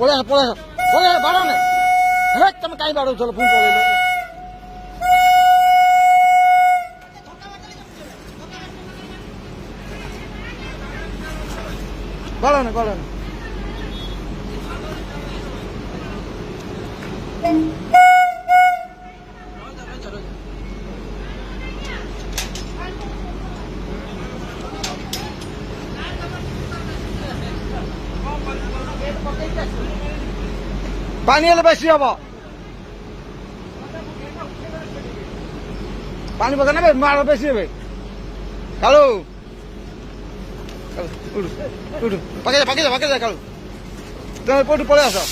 পড়ে আস পড়ে আস পড়ে আস বাড়াও না হ্যাঁ তুমি কাই বাড়াও চলো ফোন পড়ে বাড়াও না বাড়াও না পানি এলে বেশি হব পানি পকা নেবে আরো বেশি হবে কালু উঠু উঠু পাকে যা কালু তুমি পড়ে আসো